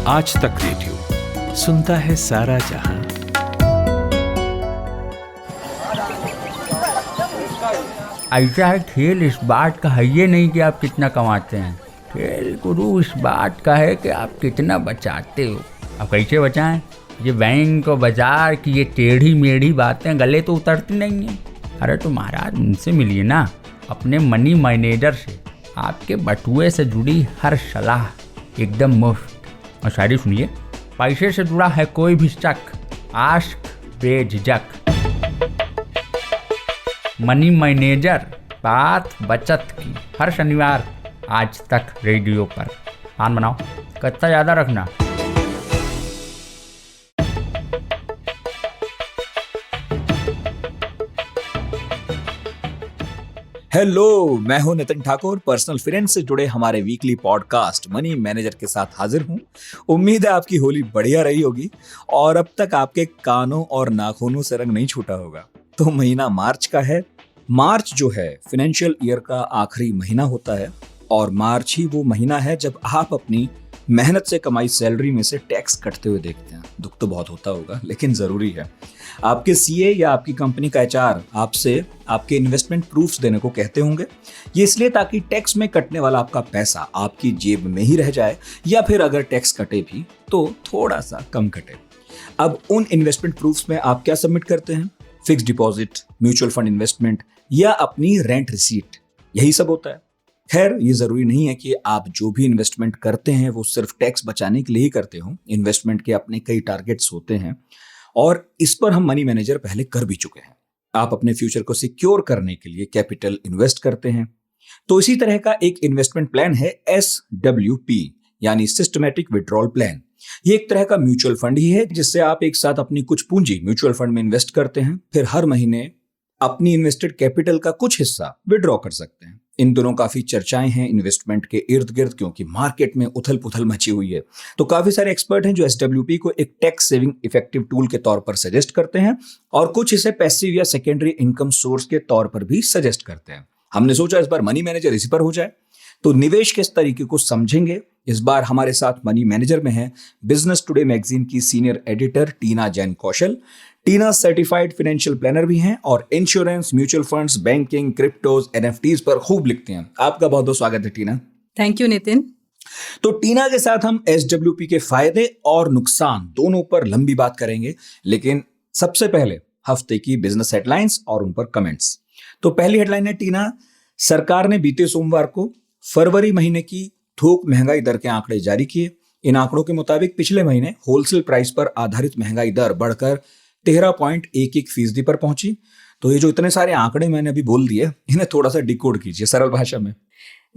आज तक रेडियो सुनता है सारा जहां। ऐसा है, खेल इस बात का है ये नहीं कि आप कितना कमाते हैं, खेल गुरु इस बात का है कि आप कितना बचाते हो। अब कैसे बचाएं? ये बैंक और बाजार की ये टेढ़ी मेढ़ी बातें गले तो उतरती नहीं हैं। अरे तो महाराज उनसे मिलिए ना, अपने मनी मैनेजर से। आपके बटुए से जुड़ी हर सलाह एकदम मुफ्त। और शायरी सुनिए, पैसे से जुड़ा है कोई भी शक, आस्क बेझिझक। मनी मैनेजर, बात बचत की, हर शनिवार आज तक रेडियो पर। मान बनाओ, कच्चा ज़्यादा रखना। हेलो, मैं हूं नितिन ठाकुर। पर्सनल फाइनेंस से जुड़े हमारे वीकली पॉडकास्ट मनी मैनेजर के साथ हाजिर हूं। उम्मीद है आपकी होली बढ़िया रही होगी और अब तक आपके कानों और नाखूनों से रंग नहीं छूटा होगा। तो महीना मार्च का है। मार्च जो है फाइनेंशियल ईयर का आखिरी महीना होता है और मार्च ही वो महीना है जब आप अपनी मेहनत से कमाई सैलरी में से टैक्स कटते हुए देखते हैं। दुख तो बहुत होता होगा, लेकिन जरूरी है। आपके सीए या आपकी कंपनी का एचआर आपसे आपके इन्वेस्टमेंट प्रूफ्स देने को कहते होंगे। ये इसलिए ताकि टैक्स में कटने वाला आपका पैसा आपकी जेब में ही रह जाए, या फिर अगर टैक्स कटे भी तो थोड़ा सा कम कटे। अब उन इन्वेस्टमेंट प्रूफ्स में आप क्या सबमिट करते हैं? Fix deposit, mutual fund investment या अपनी रेंट रिसीट, यही सब होता है। खैर, ये जरूरी नहीं है कि आप जो भी इन्वेस्टमेंट करते हैं वो सिर्फ टैक्स बचाने के लिए ही करते हो। इन्वेस्टमेंट के अपने कई टारगेट्स होते हैं और इस पर हम मनी मैनेजर पहले कर भी चुके हैं। आप अपने फ्यूचर को सिक्योर करने के लिए कैपिटल इन्वेस्ट करते हैं। तो इसी तरह का एक इन्वेस्टमेंट प्लान है SWP, यानी सिस्टमैटिक विड्रॉल प्लान। ये एक तरह का म्यूचुअल फंड ही है जिससे आप एक साथ अपनी कुछ पूंजी म्यूचुअल फंड में इन्वेस्ट करते हैं, फिर हर महीने अपनी इन्वेस्टेड कैपिटल का कुछ हिस्सा विड्रॉ कर सकते हैं। इन दोनों काफी चर्चाएं हैं इन्वेस्टमेंट के इर्द गिर्द, क्योंकि मार्केट में उथल पुथल मची हुई है। तो काफी सारे एक्सपर्ट हैं जो SWP को एक टैक्स सेविंग इफेक्टिव टूल के तौर पर सजेस्ट करते हैं और कुछ इसे पैसिव या सेकेंडरी इनकम सोर्स के तौर पर भी सजेस्ट करते हैं। हमने सोचा इस बार मनी मैनेजर इसी पर हो जाए। तो निवेश के इस तरीके को समझेंगे। इस बार हमारे साथ मनी मैनेजर में है बिजनेस टुडे मैगजीन की सीनियर एडिटर टीना जैन कौशल। टीना सर्टिफाइड फाइनेंशियल प्लानर भी हैं और insurance, mutual funds, banking, cryptos, NFTs पर खूब लिखते हैं। आपका बहुत बहुत स्वागत है टीना। Thank you Nitin. तो टीना के साथ हम SWP के फायदे और नुकसान दोनों पर लंबी बात करेंगे, लेकिन सबसे पहले हफ्ते की बिजनेस हेडलाइंस और उन पर कमेंट्स। तो पहली हेडलाइन है टीना, सरकार ने बीते सोमवार को फरवरी महीने की थोक महंगाई दर के आंकड़े जारी किए। इन आंकड़ों के मुताबिक पिछले महीने होलसेल प्राइस पर आधारित महंगाई दर बढ़कर 13.11% पर पहुंची। तो ये जो इतने सारे आंकड़े मैंने अभी बोल दिए, इन्हें थोड़ा सा डिकोड कीजिए सरल भाषा में।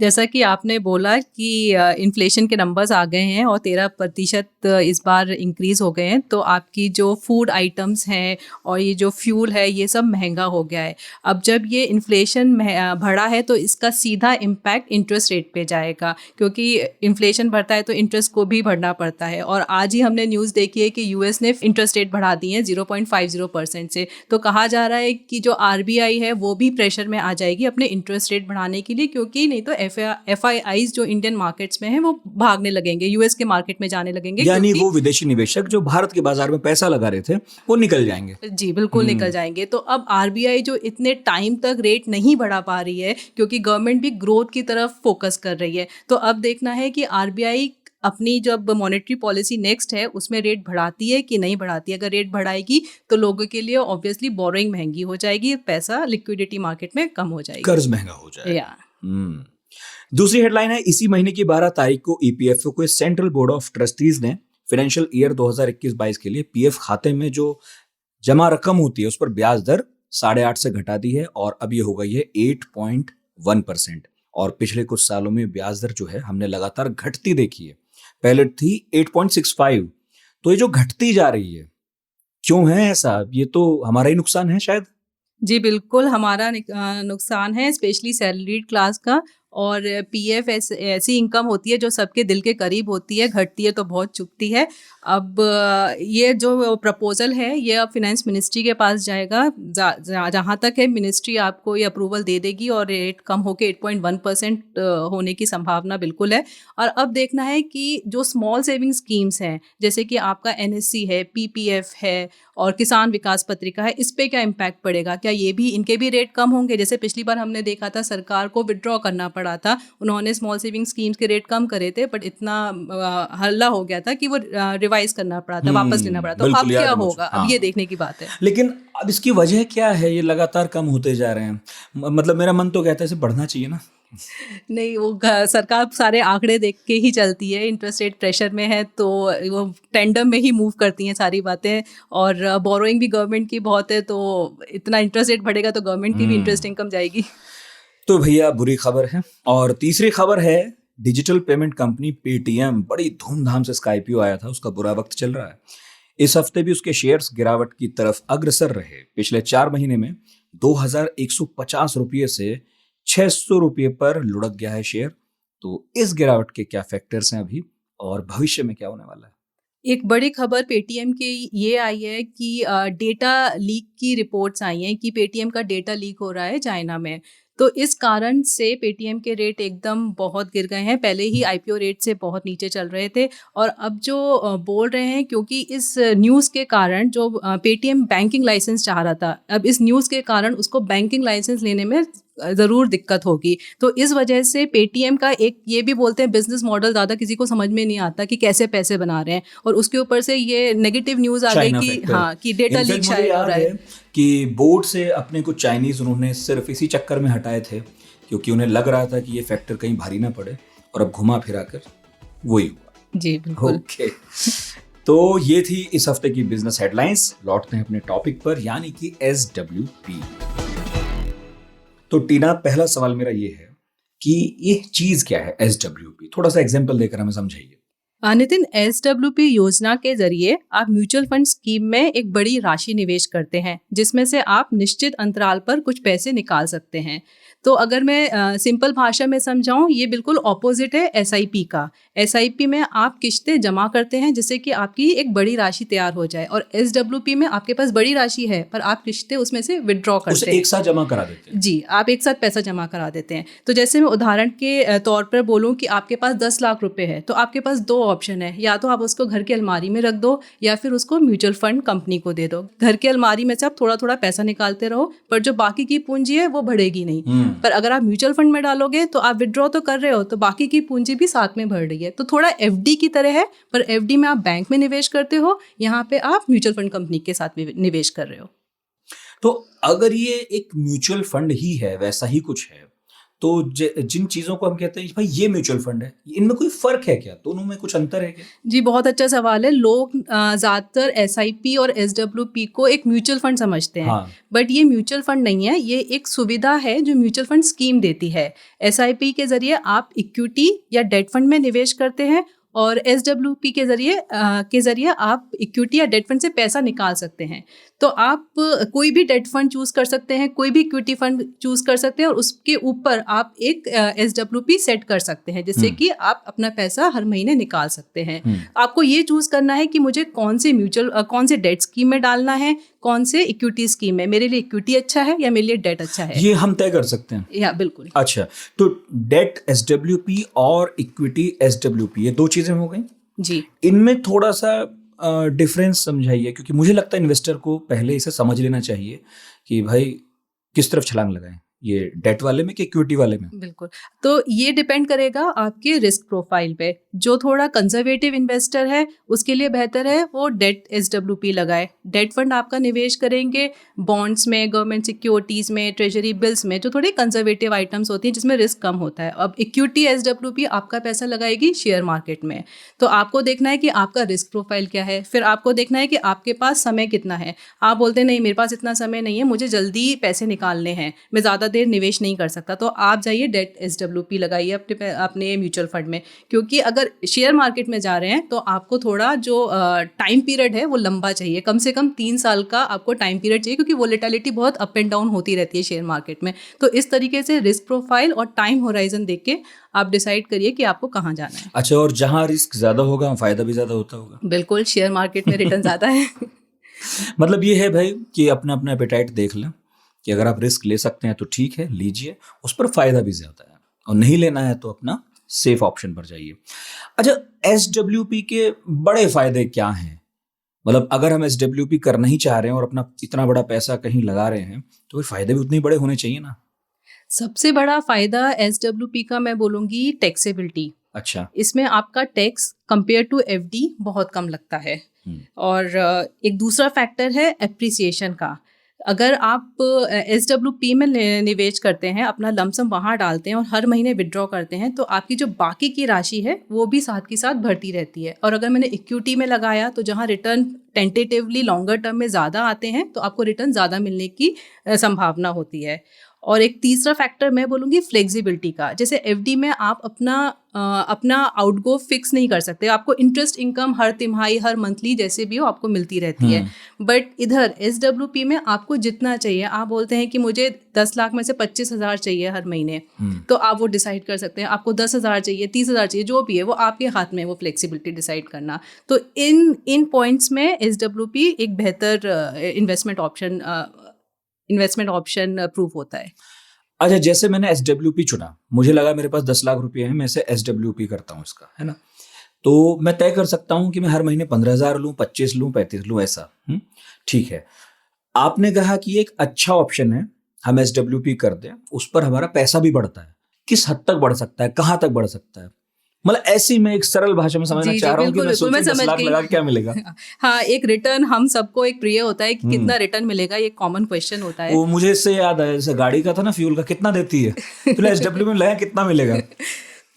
जैसा कि आपने बोला कि इन्फ्लेशन के नंबर्स आ गए हैं और 13% इस बार इंक्रीज हो गए हैं, तो आपकी जो फूड आइटम्स हैं और ये जो फ्यूल है ये सब महंगा हो गया है। अब जब ये इन्फ्लेशन बढ़ा है तो इसका सीधा इम्पैक्ट इंटरेस्ट रेट पे जाएगा, क्योंकि इन्फ्लेशन बढ़ता है तो इंटरेस्ट को भी भरना पड़ता है। और आज ही हमने न्यूज़ देखी है कि US ने इंटरेस्ट रेट बढ़ा दी है 0.50% से। तो कहा जा रहा है कि जो RBI है वो भी प्रेशर में आ जाएगी अपने इंटरेस्ट रेट बढ़ाने के लिए, क्योंकि नहीं तो FIIs जो इंडियन मार्केट्स में हैं वो भागने लगेंगे, US के मार्केट में जाने लगेंगे। यानी वो विदेशी निवेशक जो भारत के बाजार में पैसा लगा रहे थे वो निकल जाएंगे। जी बिल्कुल निकल जाएंगे। तो अब RBI जो इतने टाइम तक रेट नहीं बढ़ा पा रही है, क्योंकि गवर्नमेंट भी ग्रोथ की तरफ फोकस कर रही है, तो अब देखना है कि RBI अपनी जब मॉनेटरी पॉलिसी नेक्स्ट है उसमें रेट बढ़ाती है कि नहीं बढ़ाती है। अगर रेट बढ़ाएगी तो लोगों के लिए ऑब्वियसली बोरोइंग महंगी हो जाएगी, पैसा लिक्विडिटी मार्केट में कम हो जाएगी, कर्ज महंगा हो जाएगा। दूसरी हेडलाइन है, इसी महीने की 12 तारीख को EPFO को सेंट्रल बोर्ड ऑफ ट्रस्टीज ने फाइनेंशियल ईयर 2021-22 के लिए PF खाते में जो जमा रकम होती है उस पर ब्याज दर 8.5 से घटा दी है और अब ये हो गई है 8.1%। और पिछले कुछ सालों में ब्याज दर जो है हमने लगातार घटती देखी है। पहले थी 8.65। तो ये जो घटती जा रही है, क्यों है ऐसा? ये तो हमारा ही नुकसान है शायद। जी बिल्कुल हमारा नुकसान है, स्पेशली सैलरीड क्लास का। और पीएफ ऐसी इनकम होती है जो सबके दिल के करीब होती है, घटती है तो बहुत चुभती है। अब ये जो प्रपोजल है ये अब फिनेंस मिनिस्ट्री के पास जाएगा। जहाँ तक है मिनिस्ट्री आपको ये अप्रूवल दे देगी और रेट कम होकर 8.1% होने की संभावना बिल्कुल है। और अब देखना है कि जो स्मॉल सेविंग स्कीम्स हैं जैसे कि आपका एनएससी है, पीपीएफ है और किसान विकास पत्रिका है, इस पे क्या इम्पैक्ट पड़ेगा, क्या ये भी इनके भी रेट कम होंगे? जैसे पिछली बार हमने देखा था सरकार को विड्रॉ करना पड़ा था, उन्होंने स्मॉल सेविंग स्कीम्स के रेट कम करे थे बट इतना हल्ला हो गया था कि वो रिवाइज करना पड़ा था, वापस लेना पड़ा। तो अब क्या होगा, अब ये देखने की बात है। लेकिन अब इसकी वजह क्या है, ये लगातार कम होते जा रहे हैं? मतलब मेरा मन तो कहता है इसे बढ़ना चाहिए ना। नहीं, वो सरकार सारे आंकड़े देख के ही चलती है, इंटरेस्ट रेट प्रेशर में है तो वो टेंडम में ही मूव करती हैं सारी बातें। और बोरोइंग भी गवर्नमेंट की बहुत है तो इतना इंटरेस्ट रेट बढ़ेगा तो गवर्नमेंट की भी इंटरेस्ट इनकम जाएगी। तो भैया बुरी खबर है। और तीसरी खबर है डिजिटल पेमेंट कंपनी पेटीएम, बड़ी धूमधाम से इसका आईपीओ आया था, उसका बुरा वक्त चल रहा है। इस हफ्ते भी उसके शेयर्स गिरावट की तरफ अग्रसर रहे। पिछले 4 महीने में 2150 रुपये से 600 रुपये पर लुढ़क गया है शेयर। तो इस गिरावट के क्या फैक्टर्स हैं अभी और भविष्य में क्या होने वाला है? एक बड़ी खबर पेटीएम की ये आई है कि डेटा लीक की रिपोर्ट्स आई हैं कि पेटीएम का डेटा लीक हो रहा है चाइना में। तो इस कारण से पेटीएम के रेट एकदम बहुत गिर गए हैं। पहले ही आईपीओ रेट से बहुत नीचे चल रहे थे और अब जो बोल रहे हैं क्योंकि इस न्यूज़ के कारण जो पेटीएम बैंकिंग लाइसेंस चाह रहा था, अब इस न्यूज़ के कारण उसको बैंकिंग लाइसेंस लेने में ज़रूर दिक्कत होगी। तो इस वजह से पेटीएम का एक ये भी बोलते हैं बिजनेस मॉडल ज़्यादा किसी को समझ में नहीं आता कि कैसे पैसे बना रहे हैं, और उसके ऊपर से ये नेगेटिव न्यूज़ आ गई कि हाँ कि डेटा लीक शायद हो रहा है कि बोर्ड से अपने कुछ चाइनीज उन्होंने सिर्फ इसी चक्कर में हटाए थे क्योंकि उन्हें लग रहा था कि ये फैक्टर कहीं भारी ना पड़े, और अब घुमा फिरा कर वही हुआ। जी बिल्कुल। ओके, तो ये थी इस हफ्ते की बिजनेस हेडलाइंस। लौटते हैं अपने टॉपिक पर, यानी कि SWP। तो टीना, पहला सवाल मेरा ये है कि ये चीज क्या है SWP? थोड़ा सा एग्जांपल देकर हमें समझाइए। नितिन, SWP योजना के जरिए आप म्यूचुअल फंड स्कीम में एक बड़ी राशि निवेश करते हैं जिसमें से आप निश्चित अंतराल पर कुछ पैसे निकाल सकते हैं। तो अगर मैं सिंपल भाषा में समझाऊं, ये बिल्कुल ऑपोजिट है SIP का। SIP में आप किश्तें जमा करते हैं जिससे कि आपकी एक बड़ी राशि तैयार हो जाए, और SWP में आपके पास बड़ी राशि है पर आप किश्तें उसमें से विड्रॉ करते हैं, एक साथ जमा करा देते हैं। जी, आप एक साथ पैसा जमा करा देते हैं। तो जैसे मैं उदाहरण के तौर पर बोलूं कि आपके पास 10 लाख रुपए है तो आपके पास 2 ऑप्शन है, या तो आप उसको घर की अलमारी में रख दो या फिर उसको म्यूचुअल फंड कंपनी को दे दो। घर की अलमारी में से आप थोड़ा थोड़ा पैसा निकालते रहो पर जो बाकी की पूंजी है वो बढ़ेगी नहीं। पर अगर आप म्यूचुअल फंड में डालोगे तो आप विड्रॉ तो कर रहे हो तो बाकी की पूंजी भी साथ में बढ़ रही है। तो थोड़ा FD की तरह है, पर FD में आप बैंक में निवेश करते हो, यहाँ पे आप म्यूचुअल फंड कंपनी के साथ भी निवेश कर रहे हो। तो अगर ये एक म्यूचुअल फंड ही है, वैसा ही कुछ है, तो जिन चीज़ों को हम कहते हैं भाई ये म्यूचुअल फंड है, इनमें कोई फ़र्क है क्या? दोनों में कुछ अंतर है क्या? जी, बहुत अच्छा सवाल है। लोग ज़्यादातर SIP और SWP को एक म्यूचुअल फंड समझते हैं, बट ये म्यूचुअल फंड नहीं है, ये एक सुविधा है जो म्यूचुअल फंड स्कीम देती है। SIP के ज़रिए आप इक्विटी या डेट फंड में निवेश करते हैं और SWP के ज़रिए आप इक्विटी या डेट फंड से पैसा निकाल सकते हैं। तो आप कोई भी डेट फंड चूज़ कर सकते हैं, कोई भी इक्विटी फंड चूज़ कर सकते हैं और उसके ऊपर आप एक SWP सेट कर सकते हैं जिससे कि आप अपना पैसा हर महीने निकाल सकते हैं। आपको ये चूज़ करना है कि मुझे कौन से डेट स्कीम में डालना है, कौन से इक्विटी स्कीम में। मेरे लिए इक्विटी अच्छा है या मेरे लिए डेट अच्छा है, ये हम तय कर सकते हैं। या बिल्कुल। अच्छा, तो डेट SWP और इक्विटी SWP, ये 2 चीजें हो गई जी। इनमें थोड़ा सा डिफरेंस समझाइए, क्योंकि मुझे लगता है इन्वेस्टर को पहले इसे समझ लेना चाहिए कि भाई किस तरफ छलांग लगाएं, ये डेट वाले में कि इक्विटी वाले में। बिल्कुल, तो ये डिपेंड करेगा आपके रिस्क प्रोफाइल पे। जो थोड़ा कंजर्वेटिव इन्वेस्टर है उसके लिए बेहतर है वो डेट SWP लगाए। डेट फंड आपका निवेश करेंगे बॉन्ड्स में, गवर्नमेंट सिक्योरिटीज़ में, ट्रेजरी बिल्स में, जो थोड़ी कंजर्वेटिव आइटम्स होती हैं जिसमें रिस्क कम होता है। अब इक्विटी SWP आपका पैसा लगाएगी शेयर मार्केट में। तो आपको देखना है कि आपका रिस्क प्रोफाइल क्या है, फिर आपको देखना है कि आपके पास समय कितना है। आप बोलते हैं नहीं मेरे पास इतना समय नहीं है, मुझे जल्दी पैसे निकालने हैं, मैं ज़्यादा देर निवेश नहीं कर सकता, तो आप जाइए डेट SWP लगाइए अपने म्यूचुअल फंड में, क्योंकि अगर शेयर मार्केट में जा रहे हैं तो आपको थोड़ा जो टाइम पीरियड है वो लंबा चाहिए, कम से कम 3 साल का आपको टाइम पीरियड चाहिए, क्योंकि वोलेटिलिटी बहुत अप एंड डाउन होती रहती है शेयर मार्केट में। तो इस तरीके से रिस्क प्रोफाइल और टाइम होराइजन देख के आप डिसाइड करिए कि आपको कहाँ जाना है। अच्छा, और जहाँ रिस्क ज्यादा होगा वहाँ फायदा भी ज्यादा होता होगा। बिल्कुल, शेयर मार्केट में रिटर्न ज़्यादा है। मतलब ये है भाई कि अपना अपना एपेटाइट देख लें कि अगर आप रिस्क ले सकते हैं तो ठीक है, लीजिए, उस पर फायदा भी ज्यादा है, और नहीं लेना है तो अपना सेफ ऑप्शन पर जाइए। अच्छा, SWP के बड़े फायदे क्या हैं? मतलब अगर हम SWP करना ही चाह रहे हैं और अपना इतना बड़ा पैसा कहीं लगा रहे हैं तो फिर फायदे भी उतने ही बड़े होने चाहिए ना। सबसे बड़ा फायदा SWP का मैं बोलूँगी टैक्सेबिलिटी। अच्छा। इसमें आपका टैक्स कंपेयर टू FD बहुत कम लगता है। और एक दूसरा फैक्टर है एप्रिसिएशन का। अगर आप SWP में निवेश करते हैं, अपना लमसम वहाँ डालते हैं और हर महीने विड्रॉ करते हैं, तो आपकी जो बाकी की राशि है वो भी साथ के साथ बढ़ती रहती है। और अगर मैंने इक्विटी में लगाया तो जहाँ रिटर्न टेंटेटिवली लॉन्गर टर्म में ज़्यादा आते हैं तो आपको रिटर्न ज़्यादा मिलने की संभावना होती है। और एक तीसरा फैक्टर मैं बोलूँगी फ्लेक्सिबिलिटी का। जैसे FD में आप अपना आउटगो फिक्स नहीं कर सकते, आपको इंटरेस्ट इनकम हर तिमाही हर मंथली जैसे भी हो आपको मिलती रहती है। बट इधर SWP में आपको जितना चाहिए, आप बोलते हैं कि मुझे 10 लाख में से 25,000 चाहिए हर महीने, तो आप वो डिसाइड कर सकते हैं। आपको 10,000 चाहिए, 30,000 चाहिए, जो भी है वो आपके हाथ में, वो फ्लेक्सिबिलिटी डिसाइड करना। तो इन पॉइंट्स में SWP एक बेहतर इन्वेस्टमेंट ऑप्शन प्रूव होता है। अच्छा, जैसे मैंने SWP चुना, मुझे लगा मेरे पास 10 लाख रुपए हैं, मैं इसे SWP करता हूँ इसका, है ना, तो मैं तय कर सकता हूँ कि मैं हर महीने 15,000 लूँ, 25 लूँ, 35 लूँ, ऐसा। ठीक है, आपने कहा कि एक अच्छा ऑप्शन है, हम SWP कर दें, उस पर हमारा पैसा भी बढ़ता है। किस हद तक बढ़ सकता है, कहाँ तक बढ़ सकता है? मतलब ऐसी मैं एक सरल भाषा में समझना चाह रहा हूँ कि मैं सोचूं 10 लाख लगा के क्या मिलेगा। हाँ, एक रिटर्न हम सबको एक प्रिय होता है कि कितना रिटर्न मिलेगा, ये कॉमन क्वेश्चन होता है। वो मुझे इससे याद आया, जैसे गाड़ी का था ना, फ्यूल का कितना देती है, तो SWP में लगा कितना मिलेगा।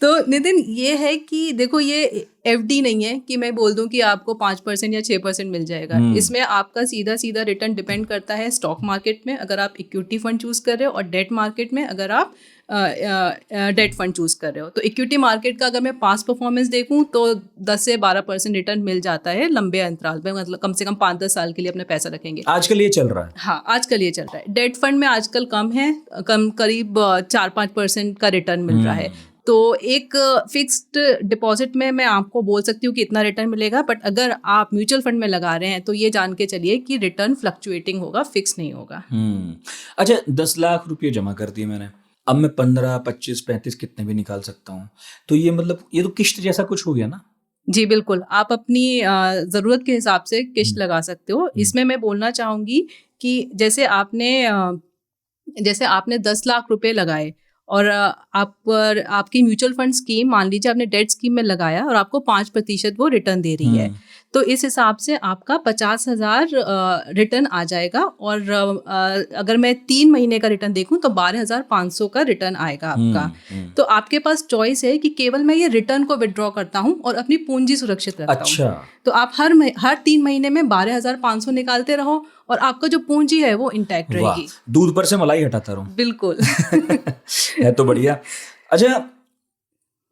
तो नितिन, ये है कि देखो, ये FD नहीं है कि मैं बोल दूं कि आपको 5% या 6% मिल जाएगा। इसमें आपका सीधा सीधा रिटर्न डिपेंड करता है स्टॉक मार्केट में अगर आप इक्विटी फंड चूज कर रहे हो, और डेट मार्केट में अगर आप डेट फंड चूज कर रहे हो। तो इक्विटी मार्केट का अगर मैं पास्ट परफॉर्मेंस देखूं तो 10 से 12% रिटर्न मिल जाता है लंबे अंतराल में, मतलब कम से कम 5-10 साल के लिए अपने पैसा रखेंगे। आजकल ये चल रहा है। हाँ, आजकल ये चल रहा है। डेट फंड में आजकल कम है, करीब 4-5% का रिटर्न मिल रहा है। तो एक फिक्स्ड डिपॉजिट में मैं आपको बोल सकती हूँ कि इतना रिटर्न मिलेगा, बट अगर आप म्यूचुअल फंड में लगा रहे हैं तो ये जान के चलिए कि रिटर्न फ्लक्चुएटिंग होगा, फिक्स नहीं होगा। अच्छा, 10 लाख रुपये जमा कर दिए मैंने, अब मैं 15, 25, 35 कितने भी निकाल सकता हूँ, तो ये मतलब ये तो किश्त जैसा कुछ हो गया ना। जी बिल्कुल, आप अपनी ज़रूरत के हिसाब से किश्त लगा सकते हो। इसमें मैं बोलना चाहूँगी कि जैसे आपने 10 लाख रुपए लगाए और आपकी म्यूचुअल फंड स्कीम, मान लीजिए आपने डेट स्कीम में लगाया और आपको 5% वो रिटर्न दे रही है, तो इस हिसाब से आपका 50,000 रिटर्न आ जाएगा। और अगर मैं 3 महीने का रिटर्न देखूं तो 12,500 का रिटर्न आएगा आपका। तो आपके पास चॉइस है कि केवल मैं ये रिटर्न को विड्रॉ करता हूं और अपनी पूंजी सुरक्षित रखता हूं। तो आप हर 3 महीने में 12,500 निकालते रहो और आपका जो पूंजी है वो इंटैक्ट रहेगी। दूध पर से मलाई हटाता रहूं। बिल्कुल। है तो बढ़िया। अच्छा,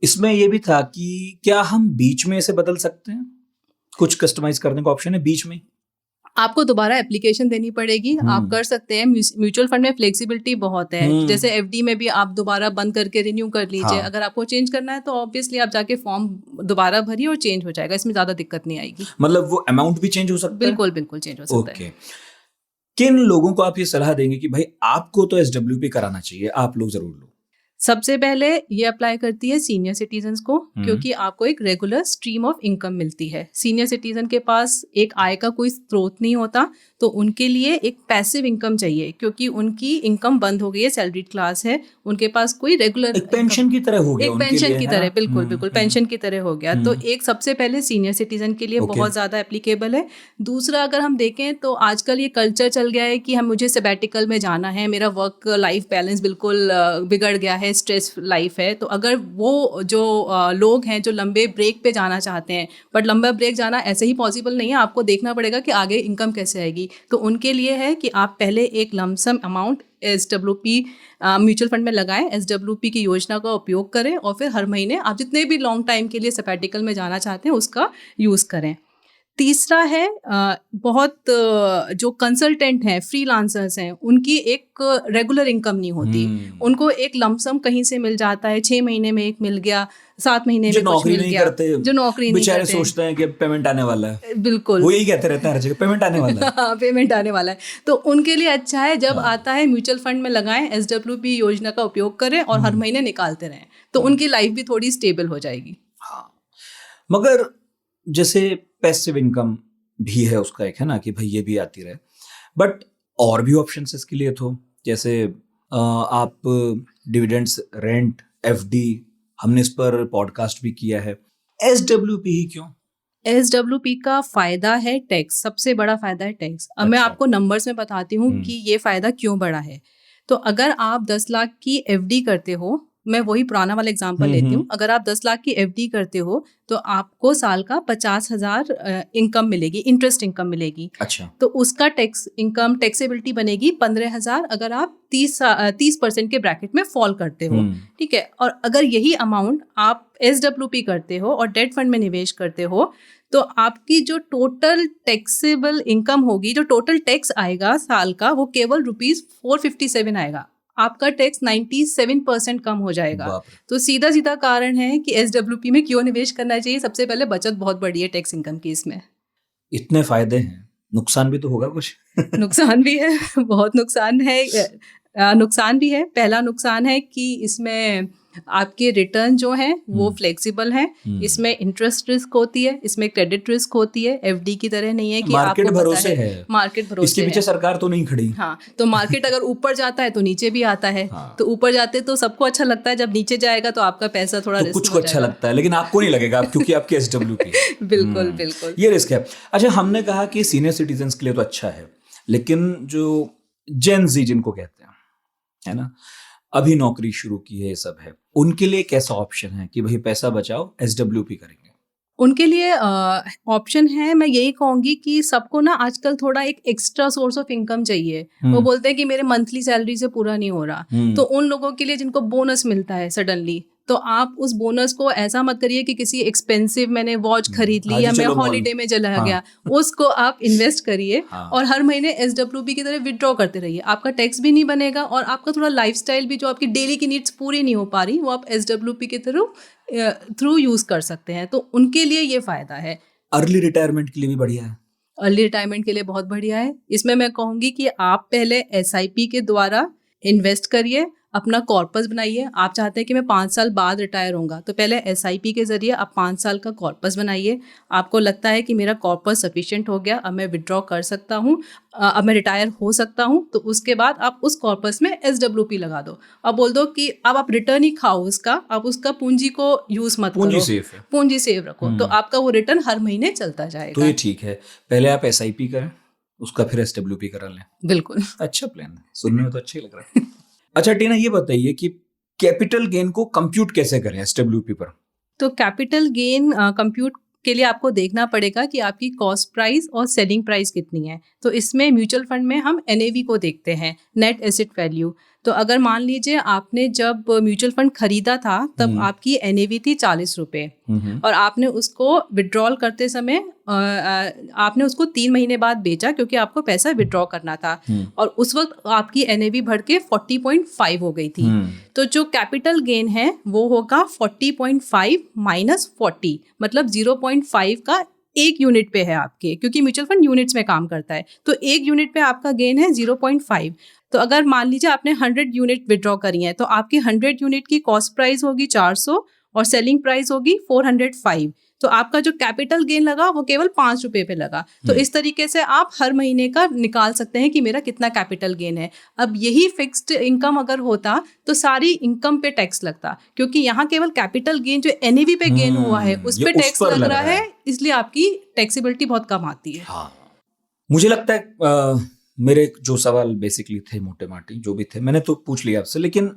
इसमें ये भी था कि क्या हम बीच में इसे बदल सकते हैं? कुछ कस्टमाइज करने का ऑप्शन है बीच में? आपको दोबारा एप्लीकेशन देनी पड़ेगी। आप कर सकते हैं, म्यूचुअल फंड में फ्लेक्सिबिलिटी बहुत है। जैसे FD में भी आप दोबारा बंद करके रिन्यू कर लीजिए। हाँ। अगर आपको चेंज करना है तो ऑब्वियसली आप जाके फॉर्म दोबारा भरिए और चेंज हो जाएगा, इसमें ज्यादा दिक्कत नहीं आएगी। मतलब वो अमाउंट भी चेंज हो सकता है? बिल्कुल बिल्कुल चेंज हो सकता है। किन लोगों को आप ये सलाह देंगे कि भाई आपको तो SWP कराना चाहिए, आप लोग जरूर लो? सबसे पहले ये अप्लाई करती है सीनियर सिटीजन्स को, क्योंकि आपको एक रेगुलर स्ट्रीम ऑफ इनकम मिलती है। सीनियर सिटीजन के पास एक आय का कोई स्रोत नहीं होता, तो उनके लिए एक पैसिव इनकम चाहिए, क्योंकि उनकी इनकम बंद हो गई है, सैलरीड क्लास है, उनके पास कोई रेगुलर एक पेंशन की तरह हो गया, एक पेंशन की तरह, बिल्कुल बिल्कुल पेंशन की तरह हो गया। तो एक सबसे पहले सीनियर सिटीजन के लिए बहुत ज्यादा एप्लीकेबल है। दूसरा, अगर हम देखें तो आजकल ये कल्चर चल गया है कि मुझे सबैटिकल में जाना है, मेरा वर्क लाइफ बैलेंस बिल्कुल बिगड़ गया है, स्ट्रेस लाइफ है, तो अगर वो जो लोग हैं जो लंबे ब्रेक पे जाना चाहते हैं, बट लंबा ब्रेक जाना ऐसे ही पॉसिबल नहीं है, आपको देखना पड़ेगा कि आगे इनकम कैसे आएगी, तो उनके लिए है कि आप पहले एक lump sum amount SWP mutual fund में लगाएं, SWP की योजना का उपयोग करें और फिर हर महीने आप जितने भी लॉन्ग टाइम के लिए सबैटिकल में जाना चाहते हैं उसका यूज़ करें। तीसरा है बहुत जो कंसल्टेंट हैं, फ्रीलांसर्स हैं, उनकी एक रेगुलर इनकम नहीं होती, उनको एक लमसम कहीं से मिल जाता है, 6 महीने में एक मिल गया, 7 महीने में कुछ मिल गया, जो नौकरी नहीं बेचारे करते, सोचते हैं कि पेमेंट आने वाला है, बिल्कुल वो यही कहते रहते हैं हर जगह, पेमेंट आने वाला है। हाँ, पेमेंट आने वाला है, तो उनके लिए अच्छा है जब आता है म्यूचुअल फंड में लगाएं, SWP योजना का उपयोग करें और हर महीने निकालते रहें, तो उनकी लाइफ भी थोड़ी स्टेबल हो जाएगी। हाँ, मगर जैसे पैसिव इनकम भी है उसका एक, है ना, कि भाई ये भी आती रहे, बट और भी ऑप्शन इसके लिए, तो जैसे आप डिविडेंड्स, रेंट, FD, हमने इस पर पॉडकास्ट भी किया है, SWP ही क्यों? SWP का फायदा है टैक्स, सबसे बड़ा फायदा है टैक्स। अब मैं अच्छा। आपको नंबर्स में बताती हूँ कि ये फायदा क्यों बड़ा है। तो अगर आप 10 लाख की FD करते हो, मैं वही पुराना वाला एग्जांपल लेती हूँ, अगर आप 10 लाख की FD करते हो तो आपको साल का 50,000 इनकम मिलेगी, इंटरेस्ट इनकम मिलेगी। अच्छा, तो उसका टैक्स इनकम टैक्सेबिलिटी बनेगी 15,000 अगर आप 30% के ब्रैकेट में फॉल करते हो, ठीक है। और अगर यही अमाउंट आप SWP करते हो और डेट फंड में निवेश करते हो तो आपकी जो टोटल टैक्सेबल इनकम होगी, जो टोटल टैक्स आएगा साल का, वो केवल ₹457 आएगा, आपका टैक्स 97% कम हो जाएगा। तो सीधा सीधा कारण है कि SWP में क्यों निवेश करना चाहिए। सबसे पहले बचत बहुत बड़ी है टैक्स इनकम की इसमें। इतने फायदे हैं, नुकसान भी तो होगा कुछ? नुकसान भी है, बहुत नुकसान है। नुकसान भी है, पहला नुकसान है कि इसमें आपके रिटर्न जो हैं वो फ्लेक्सिबल हैं, इसमें इंटरेस्ट रिस्क होती है, इसमें क्रेडिट रिस्क होती है, FD की तरह नहीं है कि मार्केट आपको भरोसे है, मार्केट भरोसे इसके पीछे सरकार तो नहीं खड़ी। हाँ, तो मार्केट अगर ऊपर जाता है तो नीचे भी आता है। हाँ। तो ऊपर जाते तो सबको अच्छा लगता है, जब नीचे जाएगा तो आपका पैसा थोड़ा तो कुछ को अच्छा लगता है, लेकिन आपको नहीं लगेगा क्योंकि आपके SWP बिल्कुल बिल्कुल ये रिस्क है। अच्छा, हमने कहा कि सीनियर सिटीजन के लिए तो अच्छा है, लेकिन जो जेन जी जिनको कहते हैं, है ना, अभी नौकरी शुरू की है, ये सब है, उनके लिए कैसा ऑप्शन है कि भाई पैसा बचाओ, SWP करेंगे? उनके लिए ऑप्शन है, मैं यही कहूंगी कि सबको ना आजकल थोड़ा एक एक्स्ट्रा सोर्स ऑफ इनकम चाहिए। वो बोलते हैं कि मेरे मंथली सैलरी से पूरा नहीं हो रहा, तो उन लोगों के लिए जिनको बोनस मिलता है सडनली, तो आप उस बोनस को ऐसा मत करिए कि किसी एक्सपेंसिव मैंने वॉच खरीद ली या मैं हॉलीडे में चला गया, उसको आप इन्वेस्ट करिए और हर महीने SWP की तरह विड्रॉ करते रहिए। आपका टैक्स भी नहीं बनेगा और आपका थोड़ा लाइफस्टाइल भी, जो आपकी डेली की नीड्स पूरी नहीं हो पा रही, वो आप SWP के थ्रू यूज कर सकते हैं। तो उनके लिए ये फायदा है। अर्ली रिटायरमेंट के लिए भी बढ़िया है। अर्ली रिटायरमेंट के लिए बहुत बढ़िया है। इसमें मैं कहूँगी कि आप पहले SIP के द्वारा इन्वेस्ट करिए, अपना कॉर्पस बनाइए। आप चाहते हैं कि मैं 5 साल बाद रिटायर होऊंगा, तो पहले SIP के जरिए आप 5 साल का कॉर्पस बनाइए। आपको लगता है कि मेरा कॉर्पस सफिशिएंट हो गया, अब मैं विड्रॉ कर सकता हूँ, अब मैं रिटायर हो सकता हूँ, तो उसके बाद आप उस कॉर्पस में SWP लगा दो। अब बोल दो कि अब आप रिटर्न ही खाओ उसका, आप उसका पूंजी को यूज मत करो, पूंजी सेव रखो, तो आपका वो रिटर्न हर महीने चलता जाएगा। तो ये ठीक है, पहले आप SIP करें, उसका फिर SWP करा लें। बिल्कुल, अच्छा प्लान है, सुनने में तो अच्छा ही लग रहा है। अच्छा टीना, ये बताइए कि कैपिटल गेन को कंप्यूट कैसे करें SWP पर? तो कैपिटल गेन कंप्यूट के लिए आपको देखना पड़ेगा कि आपकी कॉस्ट प्राइस और सेलिंग प्राइस कितनी है। तो इसमें म्यूचुअल फंड में हम NAV को देखते हैं, नेट एसेट वैल्यू। तो अगर मान लीजिए आपने जब म्यूचुअल फंड खरीदा था तब आपकी NAV थी 40 रुपये और आपने उसको विड्रॉल करते समय आपने उसको 3 महीने बाद बेचा क्योंकि आपको पैसा विड्रॉ करना था और उस वक्त आपकी NAV बढ़ के 40.5 हो गई थी। तो जो कैपिटल गेन है वो होगा 40.5 माइनस 40, मतलब 0.5 का 1 यूनिट पे है आपके, क्योंकि म्यूचुअल फंड यूनिट्स में काम करता है। तो 1 यूनिट पे आपका गेन है 0.5। तो अगर मान लीजिए आपने 100 यूनिट विड्रॉ करी है तो आपकी 100 यूनिट की कॉस्ट प्राइस होगी 400 और सेलिंग प्राइस होगी 405। तो आपका जो कैपिटल गेन लगा वो केवल 5 रुपए पे लगा। तो इस तरीके से आप हर महीने का निकाल सकते हैं कि मेरा कितना कैपिटल गेन है। अब यही फिक्स्ड इनकम अगर होता तो सारी इनकम पे टैक्स लगता, क्योंकि यहाँ केवल कैपिटल गेन जो NAV पे गेन हुआ है उस पे टैक्स लग रहा है, इसलिए आपकी टैक्सेबिलिटी बहुत कम आती है। हाँ, मुझे लगता है मेरे जो सवाल बेसिकली थे मोटे माटी जो भी थे मैंने तो पूछ लिया आपसे, लेकिन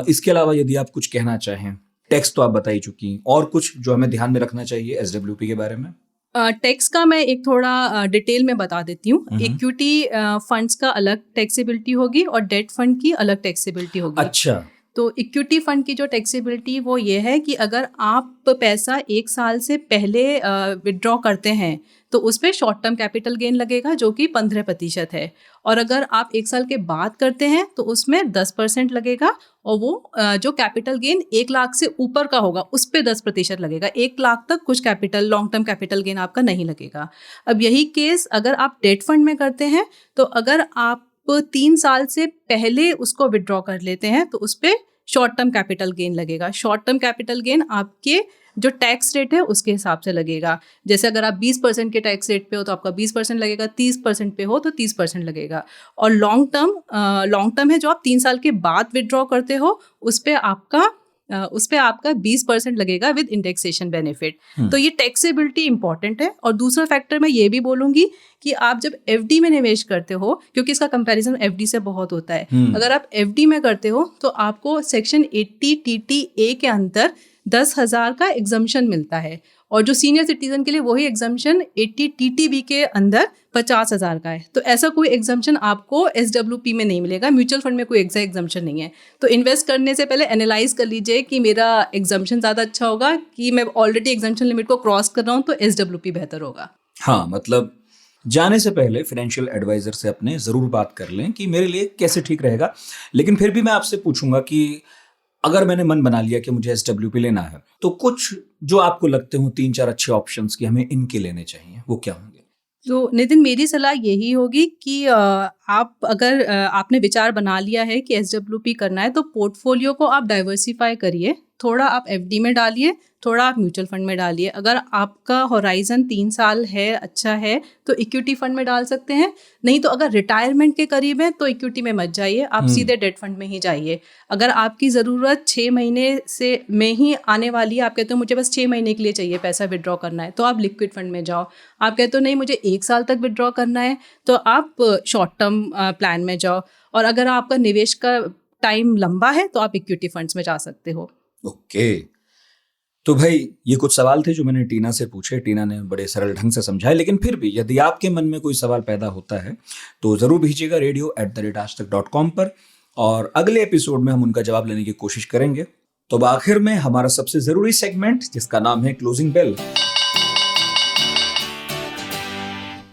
इसके अलावा यदि आप कुछ कहना चाहें, टैक्स तो आप बता ही चुकी, और कुछ जो हमें ध्यान में रखना चाहिए SWP के बारे में? टैक्स का मैं एक थोड़ा डिटेल में बता देती हूँ। इक्विटी फंड्स का अलग टैक्सेबिलिटी होगी और डेट फंड की अलग टैक्सेबिलिटी होगी। अच्छा। तो इक्विटी फंड की जो टैक्सेबिलिटी वो ये है कि अगर आप पैसा 1 साल से पहले विड्रॉ करते हैं तो उस पर शॉर्ट टर्म कैपिटल गेन लगेगा जो कि 15% है, और अगर आप 1 साल के बाद करते हैं तो उसमें 10% लगेगा, और वो जो कैपिटल गेन 1 लाख से ऊपर का होगा उस पर 10% लगेगा। 1 लाख तक कुछ capital long term capital gain आपका नहीं लगेगा। अब यही केस अगर आप डेट फंड में करते हैं तो अगर आप 3 साल से पहले उसको विड्रॉ कर लेते हैं तो उस पर शॉर्ट टर्म कैपिटल गेन लगेगा। शॉर्ट टर्म कैपिटल गेन आपके जो टैक्स रेट है उसके हिसाब से लगेगा। जैसे अगर आप 20% के टैक्स रेट पे हो तो आपका 20% लगेगा, 30% पे हो तो 30% लगेगा। और लॉन्ग टर्म है जो आप 3 साल के बाद विड्रॉ करते हो उस पे आपका 20% लगेगा विद इंडेक्सेशन बेनिफिट। तो ये टैक्सेबिलिटी इंपॉर्टेंट है। और दूसरा फैक्टर मैं ये भी बोलूँगी कि आप जब FD में निवेश करते हो, क्योंकि इसका कंपैरिजन FD से बहुत होता है, अगर आप FD में करते हो तो आपको सेक्शन 80 TTA के अंदर 10,000 का एग्जम्पशन मिलता है, और जो सीनियर सिटीजन के लिए वही एग्जम्पशन 80 TTB के अंदर 50,000 का है। तो ऐसा कोई एग्जम्पशन आपको SWP में नहीं मिलेगा। म्यूचुअल फंड में कोई एग्जम्पशन नहीं है। तो इन्वेस्ट करने से पहले एनालाइज कर लीजिए कि मेरा एग्जम्पशन ज़्यादा अच्छा होगा कि मैं ऑलरेडी एग्जम्पशन लिमिट को क्रॉस कर रहा हूँ तो SWP बेहतर होगा। हाँ, मतलब जाने से पहले फाइनेंशियल एडवाइजर से अपने ज़रूर बात कर लें कि मेरे लिए कैसे ठीक रहेगा। लेकिन फिर भी मैं आपसे पूछूंगा कि अगर मैंने मन बना लिया कि मुझे SWP लेना है तो कुछ जो आपको लगते हो 3-4 अच्छे ऑप्शंस कि हमें इनके लेने चाहिए, वो क्या होंगे? तो नितिन, मेरी सलाह यही होगी कि आप अगर आपने विचार बना लिया है कि SWP करना है तो पोर्टफोलियो को आप डाइवर्सिफाई करिए। थोड़ा आप FD में डालिए, थोड़ा आप म्यूचुअल फंड में डालिए। अगर आपका होराइजन 3 साल है, अच्छा है, तो इक्विटी फंड में डाल सकते हैं। नहीं तो अगर रिटायरमेंट के करीब है तो इक्विटी में मत जाइए, आप सीधे डेट फंड में ही जाइए। अगर आपकी ज़रूरत 6 महीने में ही आने वाली है, आप कहते हो मुझे बस 6 महीने के लिए चाहिए पैसा विड्रॉ करना है, तो आप लिक्विड फंड में जाओ। आप कहते हो नहीं मुझे 1 साल तक विड्रॉ करना है, तो आप शॉर्ट टर्म प्लान में जाओ। और अगर आपका निवेश का टाइम लंबा है तो आप इक्विटी फंड्स में जा सकते हो। ओके, तो भाई ये कुछ सवाल थे जो मैंने टीना से पूछे। टीना ने बड़े सरल ढंग से समझाए, लेकिन फिर भी यदि आपके मन में कोई सवाल पैदा होता है तो ज़रूर भेजिएगा radio@aajtak.com पर, और अगले एपिसोड में हम उनका जवाब लेने की कोशिश करेंगे। तो अब आखिर में हमारा सबसे ज़रूरी सेगमेंट जिसका नाम है क्लोजिंग बेल।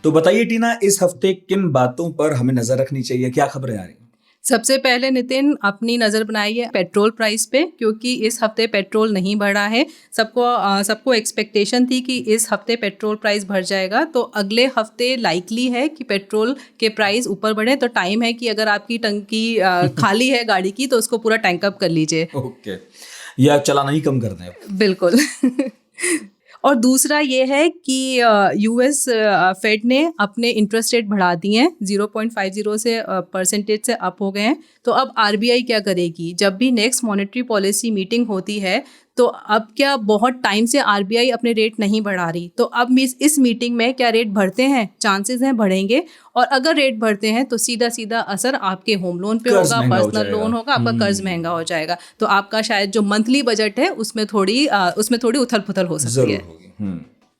तो बताइए टीना, इस हफ्ते किन बातों पर हमें नज़र रखनी चाहिए, क्या खबरें आ रही हैं? सबसे पहले नितिन, अपनी नज़र बनाइए पेट्रोल प्राइस पे, क्योंकि इस हफ्ते पेट्रोल नहीं बढ़ा है। सबको एक्सपेक्टेशन थी कि इस हफ्ते पेट्रोल प्राइस बढ़ जाएगा, तो अगले हफ्ते लाइकली है कि पेट्रोल के प्राइस ऊपर बढ़े। तो टाइम है कि अगर आपकी टंकी खाली है गाड़ी की तो उसको पूरा टैंक अप कर लीजिए। ओके, या चलाना ही कम कर दें। बिल्कुल। और दूसरा ये है कि US फेड ने अपने इंटरेस्ट रेट बढ़ा दिए हैं, 0.50 से % से अप हो गए हैं। तो अब RBI क्या करेगी? जब भी नेक्स्ट मॉनेटरी पॉलिसी मीटिंग होती है तो अब क्या बहुत टाइम से RBI अपने रेट नहीं बढ़ा रही, तो अब इस मीटिंग में क्या रेट बढ़ते हैं? चांसेस हैं बढ़ेंगे। और अगर रेट बढ़ते हैं तो सीधा सीधा असर आपके होम लोन पे होगा, पर्सनल लोन होगा, आपका कर्ज महंगा हो जाएगा। तो आपका शायद जो मंथली बजट है उसमें थोड़ी उथल पुथल हो सकती है।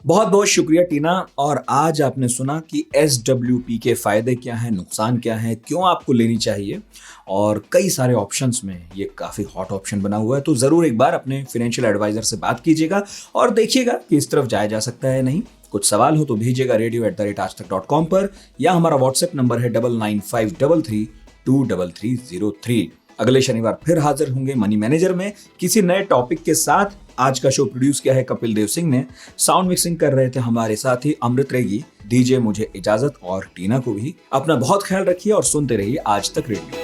बहुत बहुत शुक्रिया टीना। और आज आपने सुना कि SWP के फायदे क्या हैं, नुकसान क्या हैं, क्यों आपको लेनी चाहिए, और कई सारे ऑप्शंस में ये काफ़ी हॉट ऑप्शन बना हुआ है। तो ज़रूर एक बार अपने फाइनेंशियल एडवाइजर से बात कीजिएगा और देखिएगा कि इस तरफ जाया जा सकता है नहीं। कुछ सवाल हो तो भेजिएगा radio@aajtak.com पर, या हमारा व्हाट्सएप नंबर है 9953332303। अगले शनिवार फिर हाजिर होंगे मनी मैनेजर में किसी नए टॉपिक के साथ। आज का शो प्रोड्यूस किया है कपिल देव सिंह ने, साउंड मिक्सिंग कर रहे थे हमारे साथी अमृत रेगी। दीजिए मुझे इजाजत और टीना को भी। अपना बहुत ख्याल रखिए और सुनते रहिए आज तक रेडियो।